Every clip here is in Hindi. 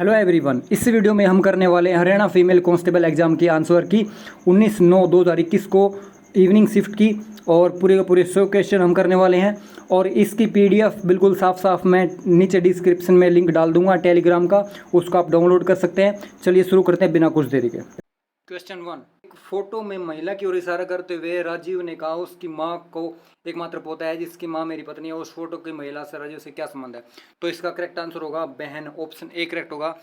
हेलो एवरीवन, इस वीडियो में हम करने वाले हैं हरियाणा फीमेल कांस्टेबल एग्जाम की आंसर की 19/9/2021 को इवनिंग शिफ्ट की। और पूरे के पूरे 100 क्वेश्चन हम करने वाले हैं। और इसकी पीडीएफ बिल्कुल साफ साफ मैं नीचे डिस्क्रिप्शन में लिंक डाल दूंगा टेलीग्राम का, उसको आप डाउनलोड कर सकते हैं। चलिए शुरू करते हैं बिना कुछ देरी के। क्वेश्चन 1, एक फोटो में महिला की ओर इशारा करते हुए राजीव ने कहा उसकी माँ को एकमात्र पोता है जिसकी माँ मेरी पत्नी है। उस फोटो की महिला से राजीव से क्या संबंध है? तो इसका करेक्ट आंसर होगा बहन, ऑप्शन ए करेक्ट होगा।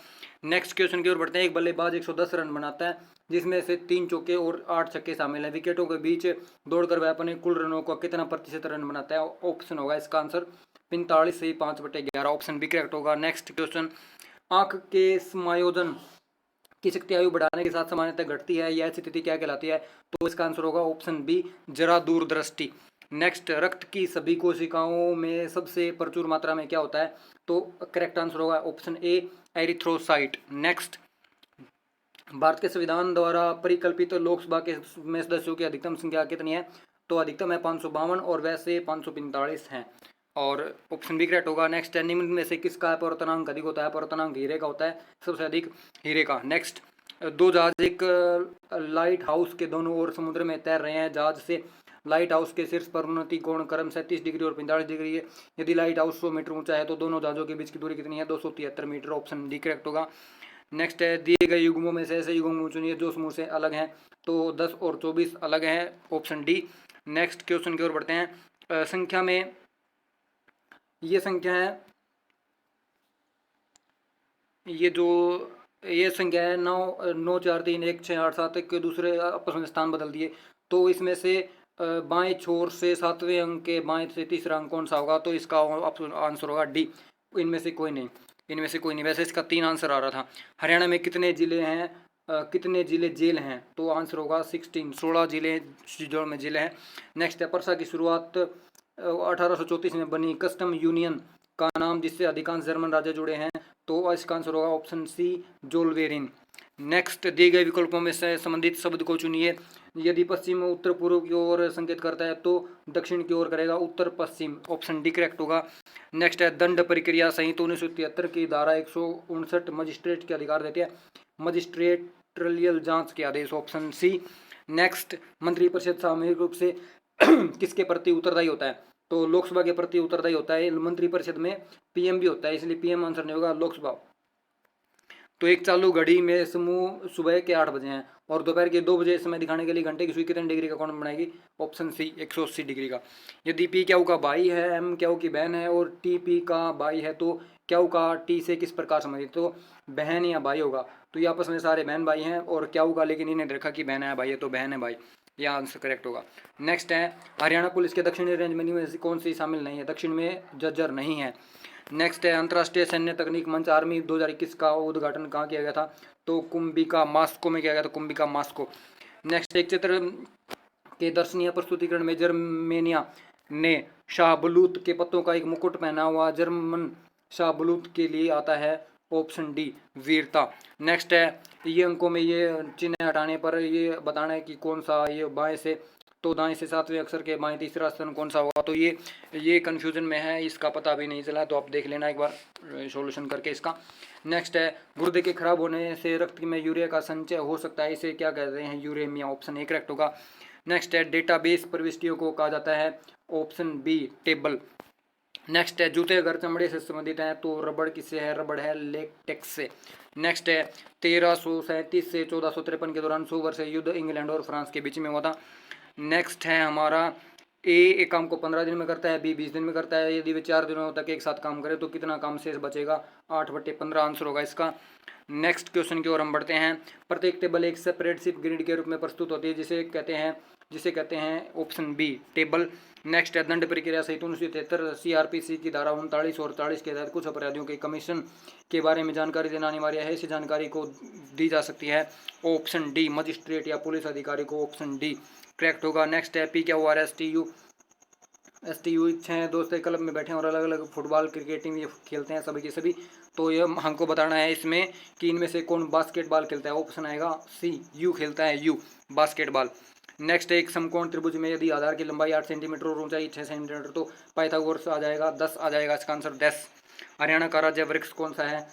नेक्स्ट क्वेश्चन की ओर बढ़ते हैं। एक बल्लेबाज 110 रन बनाता है जिसमें से 3 चौके और 8 छक्के शामिल हैं। विकेटों के बीच दौड़कर वह अपने कुल रनों का कितना प्रतिशत रन बनाता है? ऑप्शन होगा इसका आंसर 45 से 5/11, ऑप्शन बी करेक्ट होगा। नेक्स्ट क्वेश्चन, आंख के समायोजन की शक्ति आयु बढ़ाने के साथ सामान्यतः घटती है, यह स्थिति क्या कहलाती है? तो इसका आंसर होगा ऑप्शन बी जरा दूरदृष्टि। नेक्स्ट, रक्त की सभी कोशिकाओं में सबसे प्रचुर मात्रा में क्या होता है? तो करेक्ट आंसर होगा option A erythrocyte. Next, Bharat के संविधान द्वारा परिकल्पित लोकसभा के में सदस्यों की अधिकतम संख्या कितनी है? तो अधिकतम है 552 और वैसे 545 हैं, और ऑप्शन बी करेक्ट होगा। नेक्स्ट, निम्न में से किसका अपवर्तनांक अधिक होता है? अपवर्तनांक हीरे का होता है, सबसे अधिक हीरे का। नेक्स्ट, दो जहाज एक लाइट हाउस के दोनों ओर समुद्र में तैर रहे हैं। जहाज से लाइट हाउस के शीर्ष पर उन्नति कोण क्रम 37 डिग्री और 45 डिग्री है। यदि लाइट हाउस 100 मीटर ऊंचा है तो दोनों जहाजों के बीच की दूरी कितनी है? 273 मीटर, ऑप्शन डी करेक्ट होगा। नेक्स्ट है, दिए गए युग्मों में से ऐसे युग्म चुनिए जो समूह से अलग हैं। तो 10 और 24 अलग हैं, ऑप्शन डी। नेक्स्ट क्वेश्चन की ओर बढ़ते हैं। संख्या में ये संख्या है, ये संख्या है 9 9 4 3 1 6 8 7 के दूसरे आपस में स्थान बदल दिए। तो इसमें से बाएं छोर से 7वें अंक के बाएं से तीसरा अंक कौन सा होगा? तो इसका आंसर होगा डी, इनमें से कोई नहीं, इनमें से कोई नहीं। वैसे इसका 3 आंसर आ रहा था। हरियाणा में कितने जिले हैं, कितने जिले जेल हैं? तो आंसर होगा 16 जिले जो में जिले हैं। नेक्स्ट है, परसा की शुरुआत 1834 में बनी कस्टम यूनियन का नाम जिससे अधिकांश जर्मन राज्य जुड़े हैं। तो इसका आंसर होगा ऑप्शन सी जोलवेरिन। नेक्स्ट, दिए गए विकल्पों में से संबंधित शब्द को चुनिए। यदि पश्चिम उत्तर पूर्व की ओर संकेत करता है तो दक्षिण की ओर करेगा उत्तर पश्चिम, ऑप्शन डी करेक्ट होगा। नेक्स्ट है, दंड प्रक्रिया संहिता 1973 की धारा 159 मजिस्ट्रेट के अधिकार देती है मजिस्ट्रेटरियल जांच के आदेश, ऑप्शन सी। नेक्स्ट, मंत्रिपरिषद सामूहिक रूप से किसके प्रति उत्तरदायी होता है? तो लोकसभा के प्रति उत्तरदायी होता है। मंत्रिपरिषद में पीएम भी होता है, इसलिए पीएम आंसर नहीं होगा, लोकसभा। तो एक चालू घड़ी में समूह सुबह के 8 बजे हैं और दोपहर के 2 बजे समय दिखाने के लिए घंटे की सुई कितने डिग्री का कोण बनाएगी? ऑप्शन सी 180 डिग्री का। यदि पी क्यू का भाई है, एम क्यू की बहन है और टी पी का भाई है तो क्यू का टी से किस प्रकार संबंधित? तो बहन या भाई होगा। तो ये आपस में सारे बहन भाई हैं, और क्यू का लेकिन इन्हें देखा कि बहन है भाई है तो बहन है भाई, यह आंसर करेक्ट होगा। नेक्स्ट है, हरियाणा पुलिस के दक्षिणी रेंज में से कौन सी शामिल नहीं है? दक्षिण में झज्जर नहीं है। नेक्स्ट है, अंतर्राष्ट्रीय सैन्य तकनीक मंच आर्मी 2021 का उद्घाटन कहाँ किया गया था? तो कुंभिका मास्को में किया गया था, कुंभिका मास्को। नेक्स्ट, एक चित्र के दर्शनीय प्रस्तुतिकरण में जर्मेनिया ने शाहबलूत के पत्तों का एक मुकुट पहना हुआ जर्मन शाहबलूत के लिए आता है, ऑप्शन डी वीरता। नेक्स्ट है, ये अंकों में ये चिन्ह हटाने पर ये बताना है कि कौन सा, ये बाएं से, तो दाएं से 7वें अक्षर के बाएं तीसरा स्थान कौन सा होगा? तो ये कन्फ्यूजन में है, इसका पता अभी नहीं चला, तो आप देख लेना एक बार सॉल्यूशन करके इसका। नेक्स्ट है, गुर्दे के खराब होने से रक्त में यूरिया का संचय हो सकता है, इसे क्या कहते हैं? यूरेमिया, ऑप्शन ए करेक्ट होगा। नेक्स्ट है, डेटाबेस प्रविष्टियों को कहा जाता है, ऑप्शन बी टेबल। नेक्स्ट है, जूते अगर चमड़े से संबंधित हैं तो रबड़ किससे है? रबड़ है लेटेक्स से। नेक्स्ट है, 1337 से 1453 के दौरान 100 वर्ष युद्ध इंग्लैंड और फ्रांस के बीच में हुआ था। नेक्स्ट है हमारा, ए एक काम को 15 दिन में करता है, बी 20 दिन में करता है। यदि वे 4 दिनों तक एक साथ काम करे तो कितना काम शेष बचेगा? 8/15 आंसर होगा इसका। नेक्स्ट क्वेश्चन की ओर हम बढ़ते हैं। प्रत्येक टेबल एक स्प्रेडशीट ग्रिड के रूप में प्रस्तुत होती है जिसे कहते हैं ऑप्शन बी टेबल। नेक्स्ट है, दंड प्रक्रिया संहिता 1973 सीआरपीसी की धारा 39 और 40 के तहत कुछ अपराधियों के कमीशन के बारे में जानकारी देना अनिवार्य है। इस जानकारी को दी जा सकती है, ऑप्शन डी मजिस्ट्रेट या पुलिस अधिकारी को, ऑप्शन डी करेक्ट होगा। नेक्स्ट है, पी क्या हुआ? एस टी यू 6 दोस्त एक क्लब में बैठे हैं और अलग अलग फुटबॉल क्रिकेटिंग ये खेलते हैं सभी के सभी। तो ये हमको बताना है इसमें कि इनमें से कौन बास्केटबॉल खेलता है? ऑप्शन आएगा सी यू खेलता है, यू बास्केटबॉल। नेक्स्ट, एक समकोण त्रिभुज में यदि आधार की लंबाई 8 सेंटीमीटर और ऊंचाई 6 सेंटीमीटर तो पाइथागोरस आ जाएगा 10 आ जाएगा, इसका आंसर 10। हरियाणा का राज्य वृक्ष कौन सा है?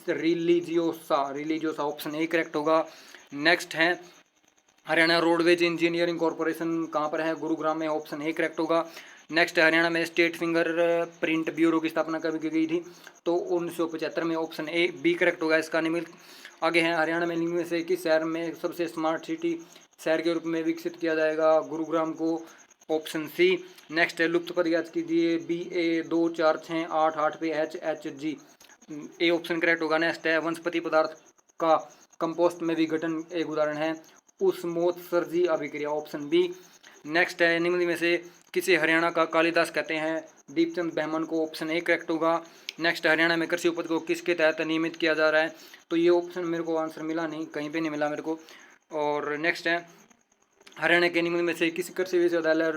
रिलीजियोसा ऑप्शन ए करेक्ट होगा। नेक्स्ट है हरियाणा रोडवेज इंजीनियरिंग कॉरपोरेशन कहाँ पर है, गुरुग्राम में, ऑप्शन ए करेक्ट होगा। नेक्स्ट हरियाणा में स्टेट फिंगर प्रिंट ब्यूरो की स्थापना कब की गई थी, तो 1975 में, ऑप्शन ए बी करेक्ट होगा इसका निम्नलिखित। आगे है हरियाणा में निम्न में से किस शहर में सबसे स्मार्ट सिटी शहर के रूप में विकसित किया जाएगा, गुरुग्राम को, ऑप्शन सी। नेक्स्ट है लुप्त पद याद कीजिए, BA2468 पे HHG, ए ऑप्शन करेक्ट होगा। नेक्स्ट है वनस्पति पदार्थ का कंपोस्ट में विघटन एक उदाहरण है, उस्मोत्सर्जी अभिक्रिया, ऑप्शन बी। नेक्स्ट है निम्न में से किसे हरियाणा का कालिदास कहते हैं, दीपचंद बहमन को, ऑप्शन ए करेक्ट होगा। नेक्स्ट हरियाणा में कृषि उपज को किसके तहत नियमित किया जा रहा है, तो ये ऑप्शन मेरे को आंसर मिला नहीं, कहीं पे नहीं मिला मेरे को। और नेक्स्ट है हरियाणा के निम्न में से किस कृषि विश्वविद्यालय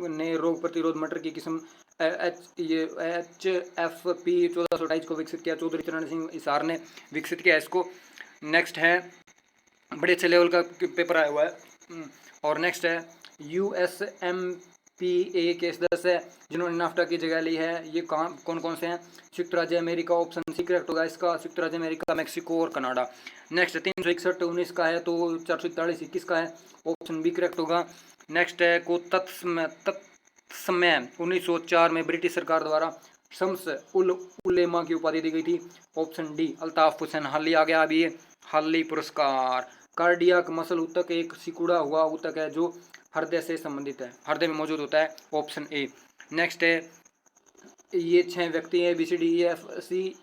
ने रोग प्रतिरोध मटर की किस्म HFP 1428 को विकसित किया, चौधरी चरण सिंह हिसार ने विकसित किया इसको। नेक्स्ट है बड़े अच्छे लेवल का पेपर आया हुआ है। और नेक्स्ट है USMPA के सदस्य जिन्होंने नाफ्टा की जगह ली है, ये कौन कौन से हैं, संयुक्त राज्य अमेरिका, ऑप्शन सी करेक्ट होगा इसका, संयुक्त राज्य अमेरिका, मैक्सिको और कनाडा। नेक्स्ट 361 19 का है, तो 441 21 का है, ऑप्शन बी करेक्ट होगा। नेक्स्ट है को तत्समय 1904 में ब्रिटिश सरकार द्वारा शम्स उल उलेमा की उपाधि दी गई थी, ऑप्शन डी अल्ताफ हुसैन हाली आ गया अभी ये हाली पुरस्कार। कार्डियक मसल ऊतक एक सिकुड़ा हुआ ऊतक है जो हृदय से संबंधित है, हृदय में मौजूद होता है, ऑप्शन ए। नेक्स्ट है ये 6 व्यक्ति है, BCDEFC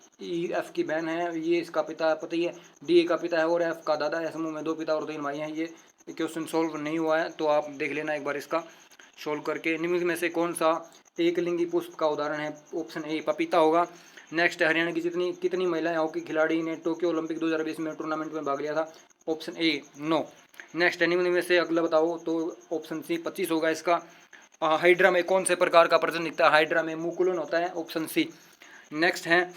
की बहन है, ये इसका पिता पति है, DA का पिता है और F का दादा है, समूह में 2 पिता और 3 भाई हैं। ये क्वेश्चन सोल्व नहीं हुआ है तो आप देख लेना एक बार इसका सोल्व करके। निम्न में से कौन सा एक लिंगी पुष्प का उदाहरण है, ऑप्शन ए पपीता होगा। नेक्स्ट हरियाणा की कितनी महिलाएं हॉकी खिलाड़ी ने टोक्यो ओलंपिक 2020 में टूर्नामेंट में भाग लिया था, ऑप्शन ए नो। नेक्स्ट निम्न में से अगला बताओ, तो ऑप्शन सी 25 होगा इसका। हाइड्रा में कौन से प्रकार का प्रजनन दिखता है, हाइड्रा में मुकुलन होता है, ऑप्शन सी। नेक्स्ट है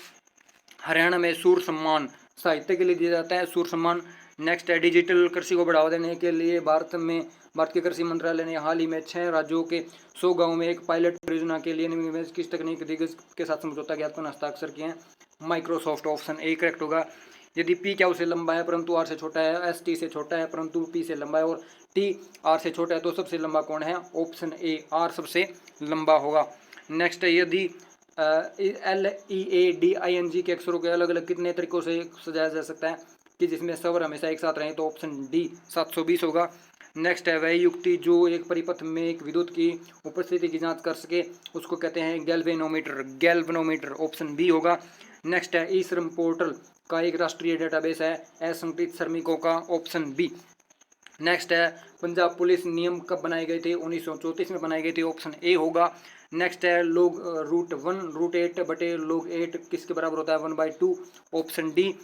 हरियाणा में सूर सम्मान साहित्य के लिए दिया जाता है, सूर सम्मान। नेक्स्ट है डिजिटल कृषि को बढ़ावा देने के लिए भारत के कृषि मंत्रालय ने हाल ही में 6 राज्यों के 100 गाँव में एक पायलट परियोजना के लिए किस तकनीक दिग्गज के साथ समझौता ज्ञापन हस्ताक्षर किए हैं, माइक्रोसॉफ्ट, ऑप्शन ए करेक्ट होगा। यदि P क्या से लंबा है परंतु R से छोटा है, S T से छोटा है परंतु P से लंबा है और T R से छोटा है, तो सबसे लंबा कौन है, ऑप्शन ए R सबसे लंबा होगा। नेक्स्ट है यदि LEADING के अक्षरों के अलग अलग कितने तरीकों से सजाया जा सकता है कि जिसमें स्वर हमेशा एक साथ रहें, तो ऑप्शन डी 720 होगा। नेक्स्ट है वह युक्ति जो एक परिपथ में एक विद्युत की उपस्थिति की जांच कर सके उसको कहते हैं गैल्वेनोमीटर, ऑप्शन बी होगा। नेक्स्ट है ई श्रम पोर्टल का एक राष्ट्रीय डेटाबेस है असंगठित श्रमिकों का, ऑप्शन बी। नेक्स्ट है पंजाब पुलिस नियम कब बनाए गए थे, 1934 में बनाए गए थे, ऑप्शन ए होगा। नेक्स्ट है लोग √1 √8 बटे log 8 किसके बराबर होता है, 1/2, ऑप्शन डी।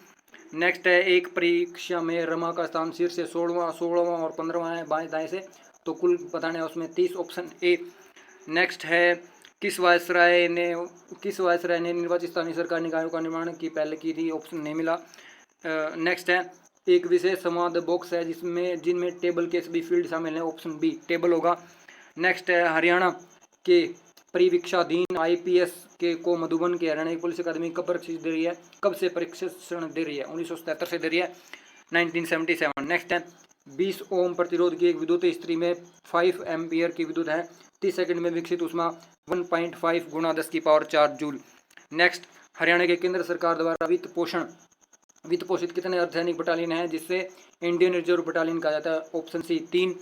नेक्स्ट है एक परीक्षा में रमा का स्थान शीर्ष से 16वां और 15वां है बाएं दाएं से, तो कुल बताना है उसमें 30, ऑप्शन ए। नेक्स्ट है किस वायसराय ने निर्वाचित स्थानीय सरकार निकायों का निर्माण की पहले की थी, ऑप्शन नहीं मिला। नेक्स्ट है एक विशेष संवाद बॉक्स है जिनमें टेबल के सभी फील्ड शामिल हैं, ऑप्शन बी टेबल होगा। नेक्स्ट है हरियाणा के परिवीक्षाधीन IPS को मधुबन के हरियाणा पुलिस अकादमी कब प्रशिक्षण दे रही है, कब से प्रशिक्षण दे रही है, 1977 से दे रही है, 1977। नेक्स्ट है 20 ओम प्रतिरोध की एक विद्युत स्त्री में 5 एम्पियर की विद्युत है, 30 सेकंड में विकसित ऊष्मा 1.5 × 10⁴ जूल। नेक्स्ट हरियाणा के केंद्र सरकार द्वारा वित्त पोषित कितने अर्धसैनिक बटालियन है जिससे इंडियन रिजर्व बटालियन कहा जाता है, ऑप्शन सी 3।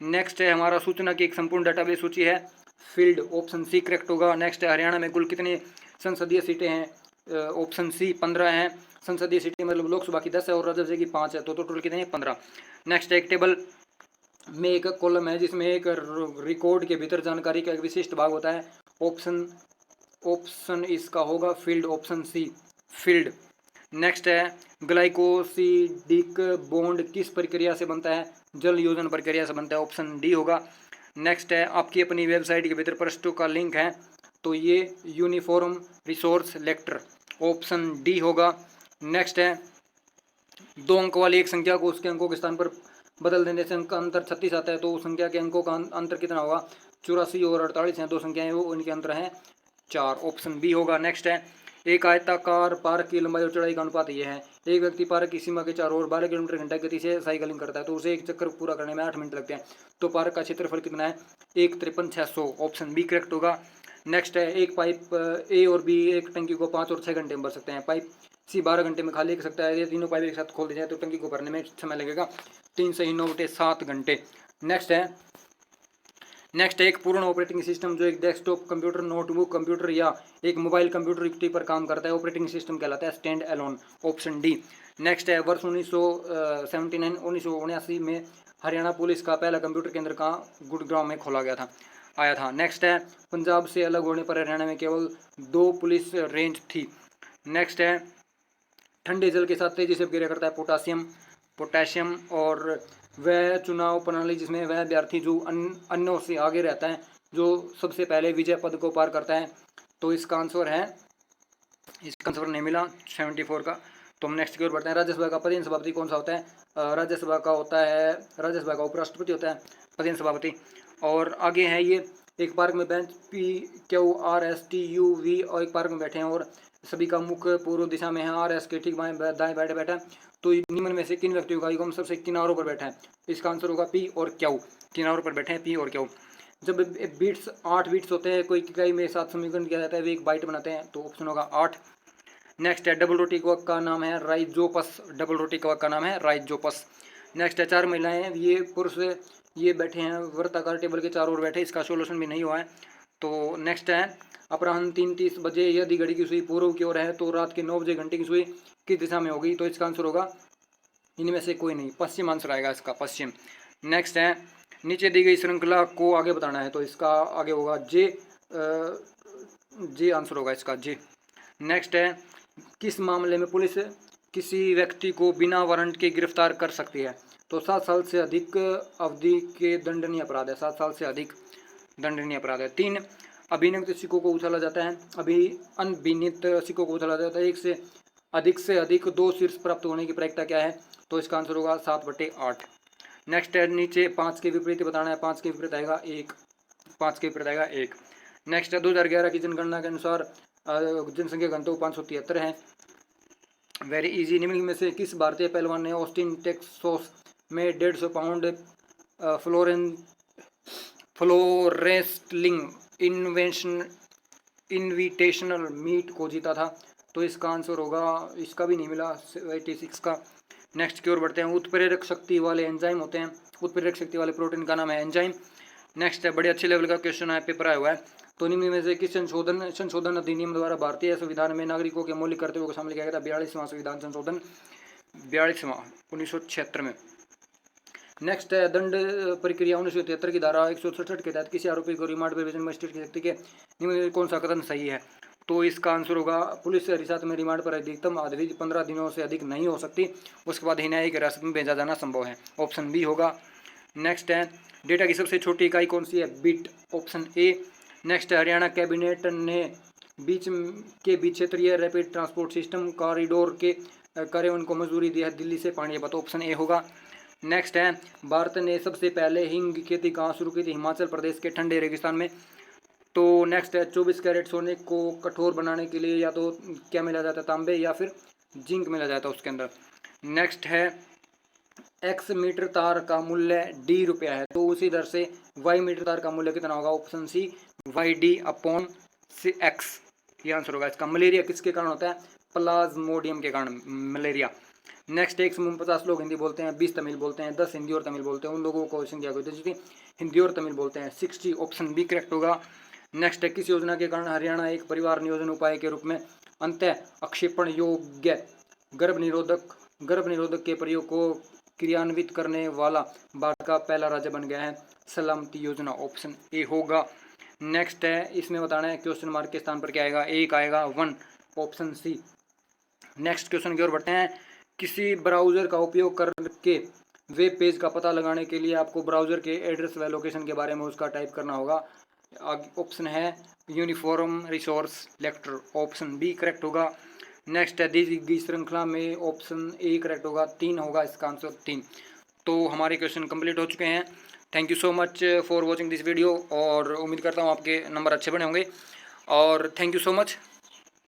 नेक्स्ट है हमारा सूचना की एक संपूर्ण डाटाबेस सूची है फील्ड, ऑप्शन सी करेक्ट होगा। नेक्स्ट है हरियाणा में कुल कितने संसदीय सीटें हैं, ऑप्शन सी 15 हैं। संसदीय सीटें मतलब लोकसभा की 10 है और राज्यसभा की 5 है, तो टोटल कितने हैं 15। नेक्स्ट एक टेबल में एक कॉलम है जिसमें एक रिकॉर्ड के भीतर जानकारी का एक विशिष्ट भाग होता है, ऑप्शन इसका होगा field, option C field. Next है ग्लाइकोसिडिक बॉन्ड किस प्रक्रिया से बनता है, जल योजन प्रक्रिया से बनता है, ऑप्शन डी होगा। नेक्स्ट है आपकी अपनी वेबसाइट के भीतर पृष्ठों का लिंक है, तो ये uniform resource locator, option D होगा। नेक्स्ट है 2 अंक वाली एक संख्या को उसके अंकों के स्थान पर बदल देने से अंक अंतर 36 आता है, तो उस संख्या के अंकों का अंतर कितना होगा, 84 और 48 हैं, 2 संख्याएं वो उनके अंतर हैं 4, ऑप्शन बी होगा। नेक्स्ट है एक आयताकार पार्क की लंबाई और चौड़ाई का अनुपात ये है। एक व्यक्ति पार्क की सीमा के चारों ओर 12 किलोमीटर घंटा गति से साइकिलिंग करता है तो उसे एक चक्कर पूरा करने में 8 मिनट लगते हैं। तो पार्क का क्षेत्रफल कितना है? 1,53,600। ऑप्शन बी करेक्ट होगा। नेक्स्ट है, एक पाइप ए और बी एक टंकी को 5 और 6 घंटे में भर सकते हैं। पाइप सी 12 घंटे में खाली कर सकता है। ये तीनों पाइप एक साथ खोल दिए जाए तो टंकी को भरने में समय लगेगा 3 सही 9 बटे 7 घंटे। नेक्स्ट है एक पूर्ण ऑपरेटिंग सिस्टम जो एक डेस्कटॉप कंप्यूटर, नोटबुक कंप्यूटर या एक मोबाइल कंप्यूटर युक्ति पर काम करता है ऑपरेटिंग सिस्टम कहलाता है stand alone. Option D. Next है वर्ष 1979 में हरियाणा पुलिस का पहला कंप्यूटर केंद्र कहाँ? गुड़गांव में खोला गया था, आया था। नेक्स्ट है पंजाब से अलग होने पर हरियाणा में केवल 2 पुलिस रेंज थी। नेक्स्ट है ठंडे जल के साथ तेजी से क्रिया करता है पोटासियम और वह चुनाव प्रणाली जिसमें वह अभ्यर्थी जो अन्यों से आगे रहता है जो सबसे पहले विजय पद को पार करता है। तो इसका आंसर नहीं मिला 74 का। तो हम नेक्स्ट की ओर बढ़ते हैं। राज्यसभा का प्रधान सभापति कौन सा होता है? राज्यसभा का उपराष्ट्रपति होता है प्रधान सभापति। और आगे है ये एक पार्क में बेंच PQRSTUV और एक पार्क में बैठे हैं और सभी का मुख पूर्व दिशा में है। RS के ठीक दाएं बैठा है। तो निम्न में से किन व्यक्तियों का युग्म सबसे किनारों पर बैठा है? इसका आंसर होगा P और Q। किनारों पर बैठे हैं P और Q। जब बीट्स 8 बीट्स होते हैं कोई इकाई में साथ समीकरण किया जाता है वे एक बाइट बनाते हैं तो ऑप्शन होगा 8। नेक्स्ट है डबल रोटी कवक का नाम है राइजोपस। डबल रोटी कवक का नाम है राइजोपस। नेक्स्ट है 4 महिलाएं हैं, ये पुरुष ये बैठे हैं वृत्ताकार टेबल के चारों ओर बैठे। इसका सोल्यूशन भी नहीं हुआ है। तो नेक्स्ट है अपराह्न 3:30 बजे यदि घड़ी की सुई पूर्व की ओर है तो रात के 9 बजे घंटे की सुई किस दिशा में होगी? तो इसका आंसर होगा इनमें से कोई नहीं, पश्चिम आंसर आएगा इसका, पश्चिम। नेक्स्ट है नीचे दी गई श्रृंखला को आगे बताना है तो इसका आगे होगा जे आंसर होगा इसका जे। नेक्स्ट है किस मामले में पुलिस किसी व्यक्ति को बिना वारंट के गिरफ्तार कर सकती है? तो 7 साल से अधिक अवधि के दंडनीय अपराध है। 7 साल से अधिक दंडनीय अपराध है। 3 अभिनवित सिक्कों को उछाला जाता है। अनभिनित सिक्कों को उछाला जाता है। एक से अधिक 2 शीर्ष प्राप्त होने की प्रायिकता क्या है? तो इसका आंसर होगा 7/8। नेक्स्ट है नीचे 5 के विपरीत बताना है। 5 के विपरीत आएगा 1। 5 के विपरीत आएगा 1। नेक्स्ट है 2011 की जनगणना के अनुसार जनसंख्या घनत्व 573 है। Very easy. निम्न में से किस भारतीय पहलवान ने ऑस्टिन टेक्सास में 150 पाउंड फ्लोरेस्लिंग इन्विटेशनल मीट को जीता था? तो इसका आंसर होगा, इसका भी नहीं मिला 86 का। नेक्स्ट की ओर बढ़ते हैं। उत्प्रेरक शक्ति वाले एंजाइम होते हैं। उत्प्रेरक शक्ति वाले प्रोटीन का नाम है एंजाइम। नेक्स्ट है बड़े अच्छे लेवल का क्वेश्चन है, पेपर आया हुआ है। तो निम्न में से किस संशोधन अधिनियम द्वारा भारतीय संविधान में नागरिकों के मौलिक कर्तव्यों को शामिल किया गया था? 42वां संविधान संशोधन 42वां 1976 में। नेक्स्ट है दंड प्रक्रिया 1973 की धारा 167 के तहत किसी आरोपी को रिमांड पर भेजने मजिस्ट्रेट की शक्ति के निम्न में कौन सा कथन सही है? तो इसका आंसर होगा पुलिस हिरासत में रिमांड पर अधिकतम अवधि 15 दिनों से अधिक नहीं हो सकती, उसके बाद ही न्यायिक हिरासत में भेजा जाना संभव है। ऑप्शन बी होगा। नेक्स्ट है डेटा की सबसे छोटी इकाई कौन सी है? बिट। Option A. नेक्स्ट है हरियाणा कैबिनेट ने बीच क्षेत्रीय रैपिड ट्रांसपोर्ट सिस्टम कॉरिडोर के कार्यान्वयन को मंजूरी दी है दिल्ली से पानीपत। ऑप्शन ए होगा। नेक्स्ट है भारत ने सबसे पहले हींग की खेती कहाँ शुरू की थी? हिमाचल प्रदेश के ठंडे रेगिस्तान में। तो नेक्स्ट है 24 कैरेट सोने को कठोर बनाने के लिए या तो क्या मिला जाता है? तांबे या फिर जिंक मिला जाता है उसके अंदर। नेक्स्ट है x मीटर तार का मूल्य d रुपया है तो उसी दर से y मीटर तार का मूल्य कितना होगा? ऑप्शन सी YD/x ये आंसर होगा इसका। मलेरिया किसके कारण होता है? प्लाज्मोडियम के कारण मलेरिया। नेक्स्ट एक समूह 50 लोग हिंदी बोलते हैं, 20 तमिल बोलते हैं, 10 हिंदी और तमिल बोलते हैं, उन लोगों को संख्या को हिंदी और तमिल बोलते हैं 60। ऑप्शन बी करेक्ट होगा। नेक्स्ट है किस योजना के कारण हरियाणा एक परिवार नियोजन उपाय के रूप में अंत अक्षेपण योग्य गर्भ निरोधक के प्रयोग को क्रियान्वित करने वाला भारत का पहला राज्य बन गया है? सलामती योजना। ऑप्शन ए होगा। नेक्स्ट है इसमें बताना है क्वेश्चन मार्क के स्थान पर क्या आएगा? एक आएगा 1। Option C. नेक्स्ट क्वेश्चन की ओर बढ़ते हैं। किसी ब्राउजर का उपयोग करके वेब पेज का पता लगाने के लिए आपको ब्राउजर के एड्रेस व लोकेशन के बारे में उसका टाइप करना होगा। ऑप्शन है uniform resource locator. Option B correct होगा। नेक्स्ट है दी गई श्रृंखला में ऑप्शन ए करेक्ट होगा। 3 होगा इसका आंसर 3। तो हमारे क्वेश्चन कंप्लीट हो चुके हैं। Thank you so much for watching this video और उम्मीद करता हूँ आपके नंबर अच्छे बने होंगे और थैंक यू सो मच।